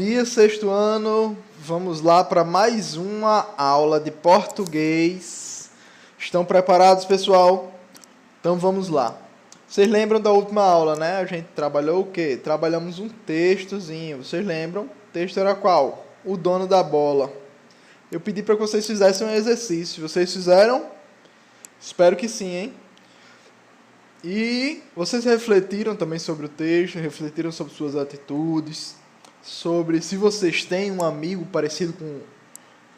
dia, sexto ano. Vamos lá para mais uma aula de português. Estão preparados, pessoal? Então vamos lá. Vocês lembram da última aula, né? A gente trabalhou o quê? Trabalhamos um textozinho. Vocês lembram? O texto era qual? O dono da bola. Eu pedi para que vocês fizessem um exercício. Vocês fizeram? Espero que sim, hein? E vocês refletiram também sobre o texto, refletiram sobre suas atitudes, sobre se vocês têm um amigo parecido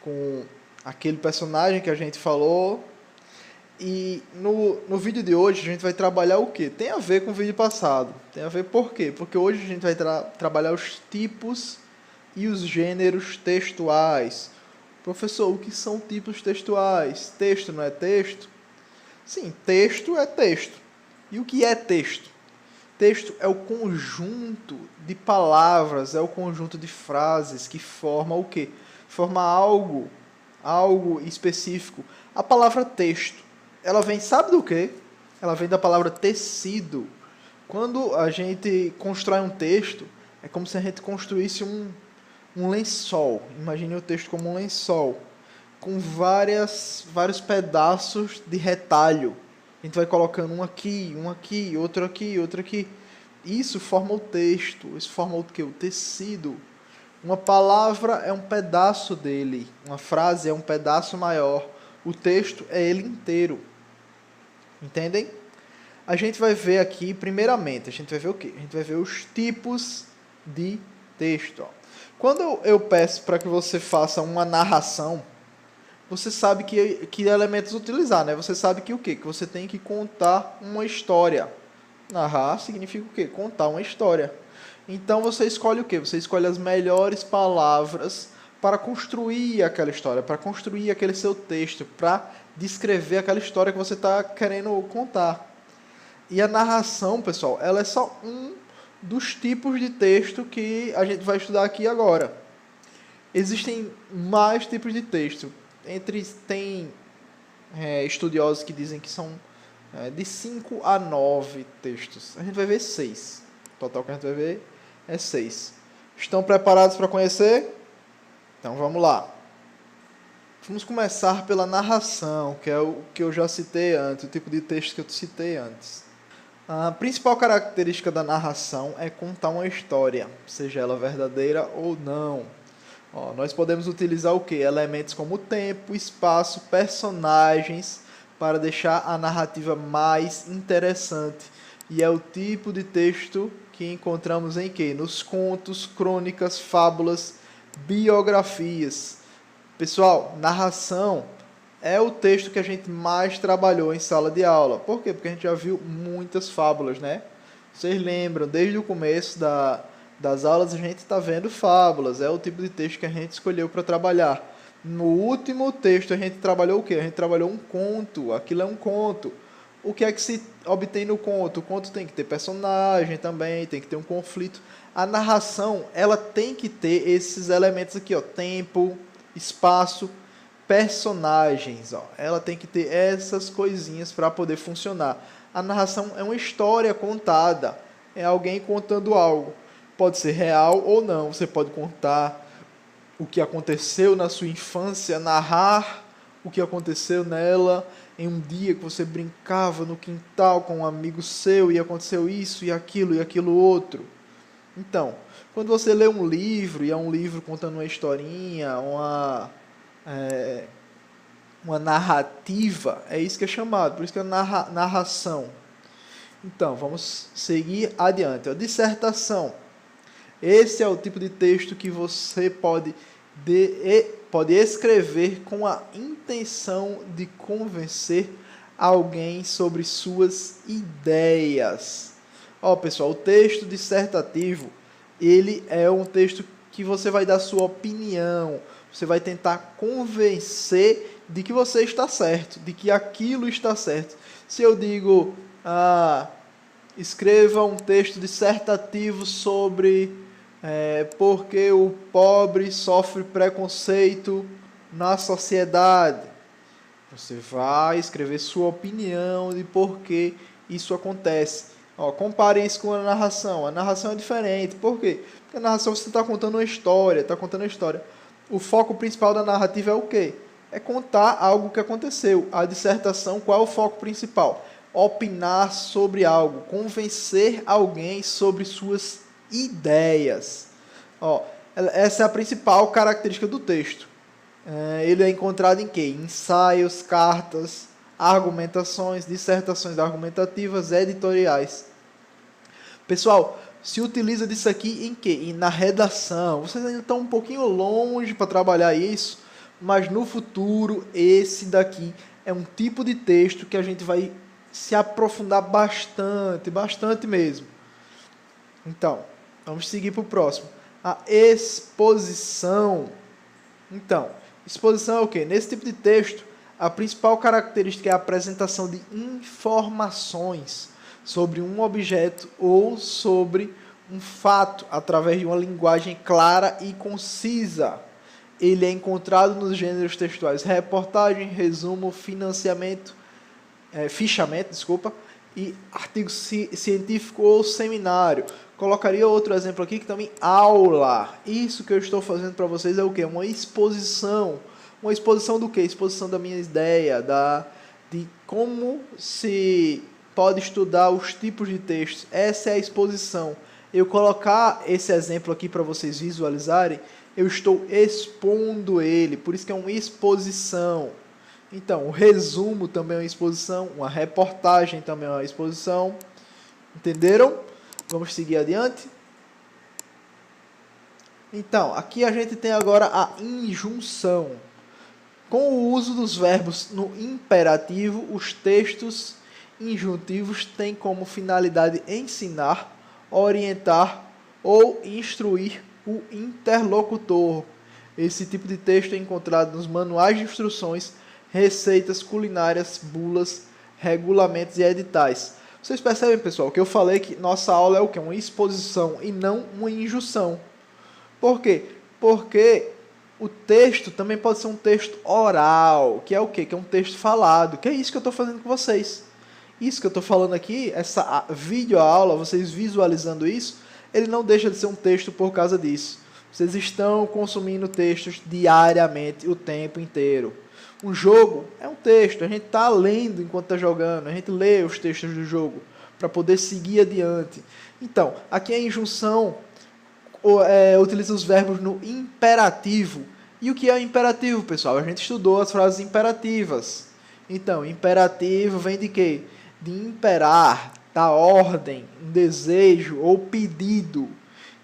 com aquele personagem que a gente falou. E no vídeo de hoje a gente vai trabalhar o quê? Tem a ver com o vídeo passado. Tem a ver por quê? Porque hoje a gente vai trabalhar os tipos e os gêneros textuais. Professor, o que são tipos textuais? Texto não é texto? Sim, texto é texto. E o que é texto? Texto é o conjunto de palavras, é o conjunto de frases que forma o quê? Forma algo específico. A palavra texto, ela vem, sabe do quê? Ela vem da palavra tecido. Quando a gente constrói um texto, é como se a gente construísse um lençol. Imagine o texto como um lençol, com vários pedaços de retalho. A gente vai colocando um aqui, outro aqui, outro aqui. Isso forma o texto. Isso forma o quê? O tecido. Uma palavra é um pedaço dele. Uma frase é um pedaço maior. O texto é ele inteiro. Entendem? A gente vai ver aqui, primeiramente, a gente vai ver o quê? A gente vai ver os tipos de texto. Ó. Quando eu peço para que você faça uma narração, você sabe que elementos utilizar, né? Você sabe que o quê? Que você tem que contar uma história. Narrar significa o quê? Contar uma história. Então você escolhe o quê? Você escolhe as melhores palavras para construir aquela história, para construir aquele seu texto, para descrever aquela história que você está querendo contar. E a narração, pessoal, ela é só um dos tipos de texto que a gente vai estudar aqui agora. Existem mais tipos de texto. Tem estudiosos que dizem que são de 5 a 9 textos. A gente vai ver 6. O total que a gente vai ver é 6. Estão preparados para conhecer? Então vamos lá. Vamos começar pela narração, que é o que eu já citei antes, o tipo de texto que eu citei antes. A principal característica da narração é contar uma história, seja ela verdadeira ou não. Nós podemos utilizar o quê? Elementos como tempo, espaço, personagens, para deixar a narrativa mais interessante. E é o tipo de texto que encontramos em quê? Nos contos, crônicas, fábulas, biografias. Pessoal, narração é o texto que a gente mais trabalhou em sala de aula. Por quê? Porque a gente já viu muitas fábulas, né? Vocês lembram, desde o começo das aulas a gente está vendo fábulas, é o tipo de texto que a gente escolheu para trabalhar. No último texto a gente trabalhou o quê? A gente trabalhou um conto, aquilo é um conto. O que é que se obtém no conto? O conto tem que ter personagem também, tem que ter um conflito. A narração, ela tem que ter esses elementos aqui, ó, tempo, espaço, personagens, ó. Ela tem que ter essas coisinhas para poder funcionar. A narração é uma história contada, é alguém contando algo. Pode ser real ou não. Você pode contar o que aconteceu na sua infância, narrar o que aconteceu nela em um dia que você brincava no quintal com um amigo seu e aconteceu isso e aquilo outro. Então, quando você lê um livro, e é um livro contando uma historinha, uma narrativa, é isso que é chamado, por isso que é narração. Então, vamos seguir adiante. A dissertação. Esse é o tipo de texto que você pode escrever com a intenção de convencer alguém sobre suas ideias. Pessoal, o texto dissertativo, ele é um texto que você vai dar sua opinião, você vai tentar convencer de que você está certo, de que aquilo está certo. Se eu digo, escreva um texto dissertativo sobre porque o pobre sofre preconceito na sociedade. Você vai escrever sua opinião de por que isso acontece. Ó, compare isso com a narração. A narração é diferente. Por quê? Porque a narração você está contando uma história, está contando uma história. O foco principal da narrativa é o quê? É contar algo que aconteceu. A dissertação, qual é o foco principal? Opinar sobre algo, convencer alguém sobre suas ideias. Ó, essa é a principal característica do texto. Ele é encontrado em quê? Ensaios, cartas, argumentações, dissertações argumentativas, editoriais. Pessoal, se utiliza disso aqui em quê? Na redação. Vocês ainda estão um pouquinho longe para trabalhar isso, mas no futuro esse daqui é um tipo de texto que a gente vai se aprofundar bastante, bastante mesmo. Então, vamos seguir para o próximo. A exposição. Então, exposição é o quê? Nesse tipo de texto, a principal característica é a apresentação de informações sobre um objeto ou sobre um fato através de uma linguagem clara e concisa. Ele é encontrado nos gêneros textuais reportagem, resumo, fichamento, e artigo científico ou seminário. Colocaria outro exemplo aqui que também aula. Isso que eu estou fazendo para vocês é o quê? Uma exposição. Uma exposição do quê? Exposição da minha ideia, de como se pode estudar os tipos de textos. Essa é a exposição. Eu colocar esse exemplo aqui para vocês visualizarem, eu estou expondo ele, por isso que é uma exposição. Então, o resumo também é uma exposição, uma reportagem também é uma exposição. Entenderam? Vamos seguir adiante. Então, aqui a gente tem agora a injunção. Com o uso dos verbos no imperativo, os textos injuntivos têm como finalidade ensinar, orientar ou instruir o interlocutor. Esse tipo de texto é encontrado nos manuais de instruções, receitas culinárias, bulas, regulamentos e editais. Vocês percebem, pessoal, que eu falei que nossa aula é o quê? Uma exposição e não uma injunção. Por quê? Porque o texto também pode ser um texto oral, que é o quê? Que é um texto falado, que é isso que eu estou fazendo com vocês. Isso que eu estou falando aqui, essa videoaula, vocês visualizando isso, ele não deixa de ser um texto por causa disso. Vocês estão consumindo textos diariamente, o tempo inteiro. Um jogo é um texto, a gente está lendo enquanto está jogando, a gente lê os textos do jogo para poder seguir adiante. Então, aqui a injunção utiliza os verbos no imperativo. E o que é o imperativo, pessoal? A gente estudou as frases imperativas. Então, imperativo vem de quê? De imperar, da ordem, um desejo ou pedido.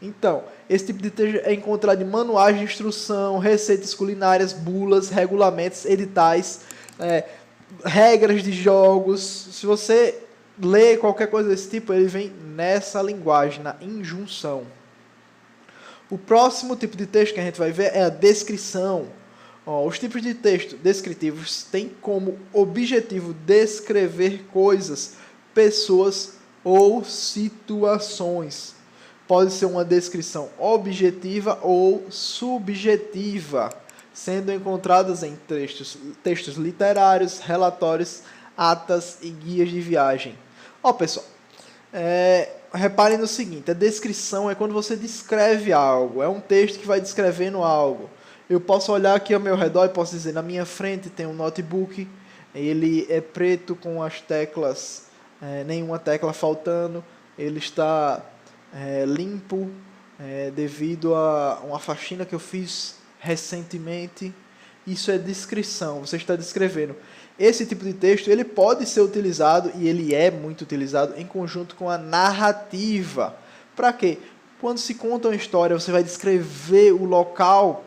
Então, esse tipo de texto é encontrado em manuais de instrução, receitas culinárias, bulas, regulamentos, editais, regras de jogos. Se você lê qualquer coisa desse tipo, ele vem nessa linguagem, na injunção. O próximo tipo de texto que a gente vai ver é a descrição. Os tipos de texto descritivos têm como objetivo descrever coisas, pessoas ou situações. Pode ser uma descrição objetiva ou subjetiva, sendo encontradas em textos literários, relatórios, atas e guias de viagem. Pessoal, reparem no seguinte, a descrição é quando você descreve algo, é um texto que vai descrevendo algo. Eu posso olhar aqui ao meu redor e posso dizer, na minha frente tem um notebook, ele é preto com as teclas, nenhuma tecla faltando, ele está limpo devido a uma faxina que eu fiz recentemente. Isso é descrição, você está descrevendo. Esse tipo de texto ele pode ser utilizado, e ele é muito utilizado, em conjunto com a narrativa. Para quê? Quando se conta uma história, você vai descrever o local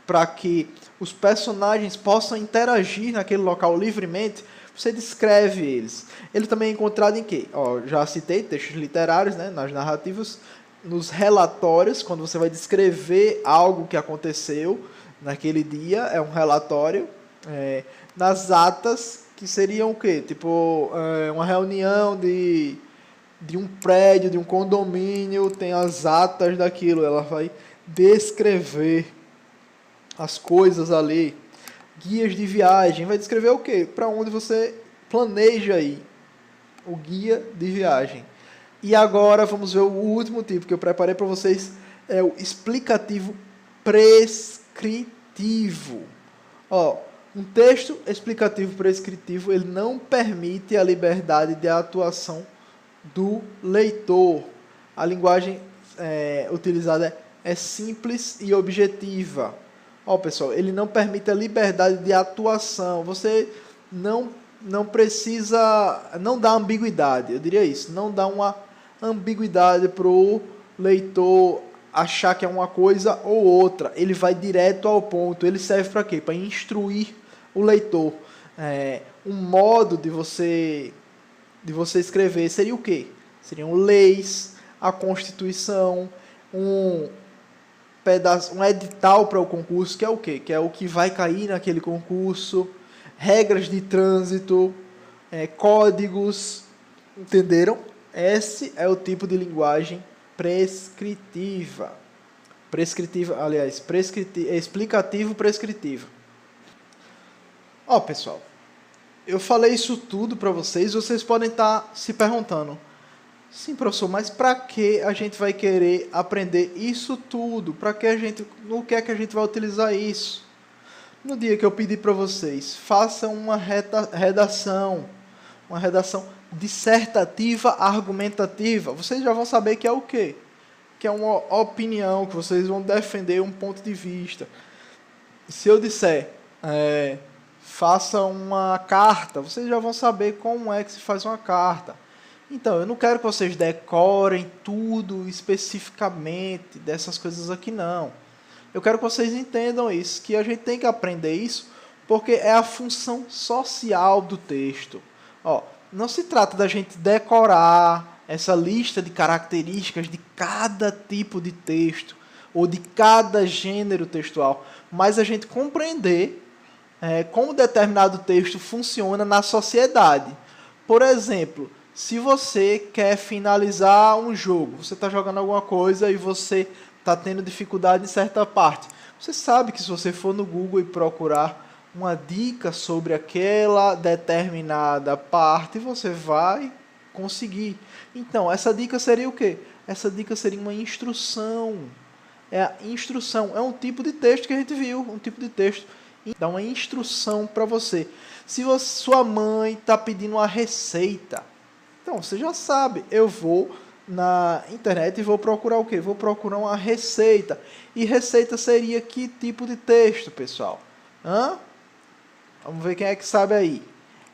para que os personagens possam interagir naquele local livremente. Você descreve eles. Ele também é encontrado em quê? Já citei textos literários, nas narrativas, nos relatórios, quando você vai descrever algo que aconteceu naquele dia, é um relatório. Nas atas, que seriam o quê? Tipo, uma reunião de um prédio, de um condomínio, tem as atas daquilo, ela vai descrever as coisas ali. Guias de viagem, vai descrever o quê? Para onde você planeja ir. O guia de viagem. E agora vamos ver o último tipo que eu preparei para vocês, é o explicativo prescritivo. Ó, um texto explicativo prescritivo, ele não permite a liberdade de atuação do leitor. A linguagem utilizada é simples e objetiva. Ó, pessoal, ele não permite a liberdade de atuação. Você não precisa, não dá ambiguidade, eu diria isso, não dá uma ambiguidade para o leitor achar que é uma coisa ou outra. Ele vai direto ao ponto. Ele serve para quê? Para instruir o leitor. Um modo de você escrever seria o quê? Seriam leis, a Constituição, um edital para o concurso, que é o quê? Que é o que vai cair naquele concurso, regras de trânsito, códigos, entenderam? Esse é o tipo de linguagem prescritiva. Explicativo prescritivo. Ó, pessoal, eu falei isso tudo para vocês, vocês podem estar se perguntando, sim, professor, mas para que a gente vai querer aprender isso tudo? No que é que a gente vai utilizar isso? No dia que eu pedi para vocês, façam uma redação dissertativa argumentativa, vocês já vão saber que é o quê? Que é uma opinião, que vocês vão defender um ponto de vista. Se eu disser, faça uma carta, vocês já vão saber como é que se faz uma carta. Então, eu não quero que vocês decorem tudo especificamente dessas coisas aqui, não. Eu quero que vocês entendam isso, que a gente tem que aprender isso, porque é a função social do texto. Ó, não se trata da gente decorar essa lista de características de cada tipo de texto, ou de cada gênero textual, mas a gente compreender como determinado texto funciona na sociedade. Por exemplo, se você quer finalizar um jogo, você está jogando alguma coisa e você está tendo dificuldade em certa parte. Você sabe que se você for no Google e procurar uma dica sobre aquela determinada parte, você vai conseguir. Então, essa dica seria o quê? Essa dica seria uma instrução. Instrução é um tipo de texto que a gente viu, um tipo de texto. Dá uma instrução para você. Se sua mãe está pedindo uma receita, então você já sabe, eu vou na internet e vou procurar o quê? Vou procurar uma receita. E receita seria que tipo de texto, pessoal? Vamos ver quem é que sabe aí.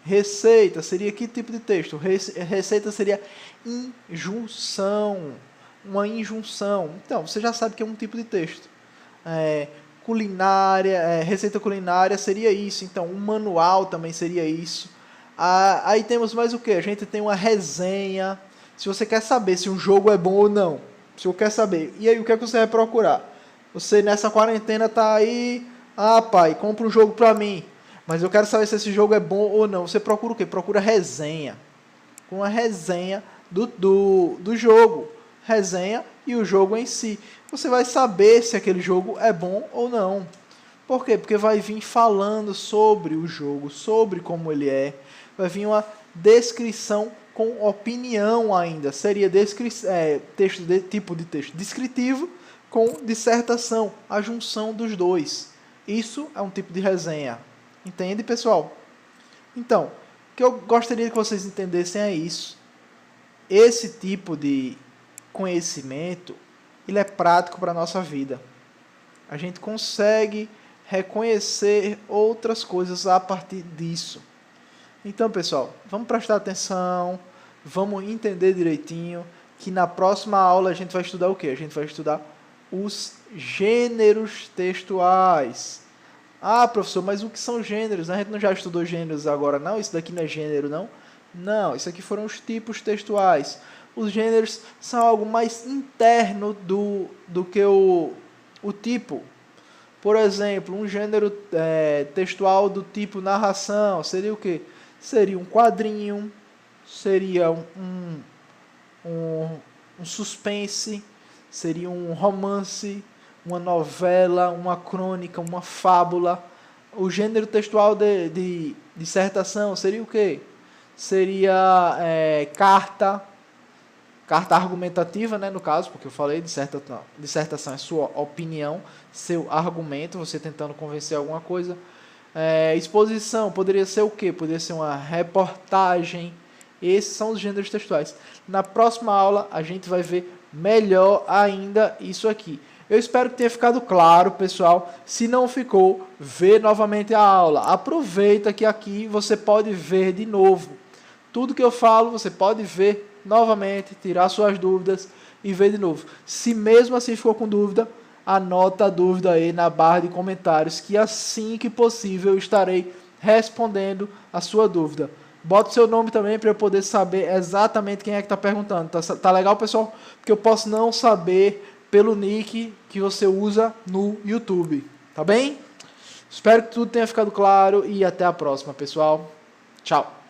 Receita seria que tipo de texto? Receita seria injunção. Uma injunção. Então, você já sabe que é um tipo de texto. Culinária, receita culinária seria isso. Então, um manual também seria isso. Aí temos mais o que? A gente tem uma resenha. Se você quer saber se um jogo é bom ou não. Se você quer saber. E aí, o que é que você vai procurar? Você nessa quarentena tá aí. Pai, compra um jogo para mim. Mas eu quero saber se esse jogo é bom ou não. Você procura o quê? Procura resenha. Uma resenha do jogo. Resenha e o jogo em si. Você vai saber se aquele jogo é bom ou não. Por quê? Porque vai vir falando sobre o jogo, sobre como ele é. Vai vir uma descrição com opinião ainda. Seria tipo de texto descritivo com dissertação. A junção dos dois. Isso é um tipo de resenha. Entende, pessoal? Então, o que eu gostaria que vocês entendessem é isso. Esse tipo de conhecimento, ele é prático para a nossa vida. A gente consegue reconhecer outras coisas a partir disso. Então, pessoal, vamos prestar atenção, vamos entender direitinho, que na próxima aula a gente vai estudar o quê? A gente vai estudar os gêneros textuais. Professor, mas o que são gêneros? A gente não já estudou gêneros agora, não? Isso daqui não é gênero, não? Não, isso aqui foram os tipos textuais. Os gêneros são algo mais interno do que o tipo. Por exemplo, um gênero textual do tipo narração seria o quê? Seria um quadrinho, seria um suspense, seria um romance, uma novela, uma crônica, uma fábula. O gênero textual de dissertação seria o quê? Seria carta carta argumentativa, né, no caso, porque eu falei, dissertação é sua opinião, seu argumento, você tentando convencer alguma coisa. Exposição, poderia ser o quê? Poderia ser uma reportagem. Esses são os gêneros textuais. Na próxima aula, a gente vai ver melhor ainda isso aqui. Eu espero que tenha ficado claro, pessoal. Se não ficou, vê novamente a aula. Aproveita que aqui você pode ver de novo. Tudo que eu falo, você pode ver novamente, tirar suas dúvidas e ver de novo. Se mesmo assim ficou com dúvida, anota a dúvida aí na barra de comentários, que assim que possível eu estarei respondendo a sua dúvida. Bota o seu nome também para eu poder saber exatamente quem é que está perguntando. Tá legal, pessoal? Porque eu posso não saber pelo nick que você usa no YouTube. Tá bem? Espero que tudo tenha ficado claro e até a próxima, pessoal. Tchau!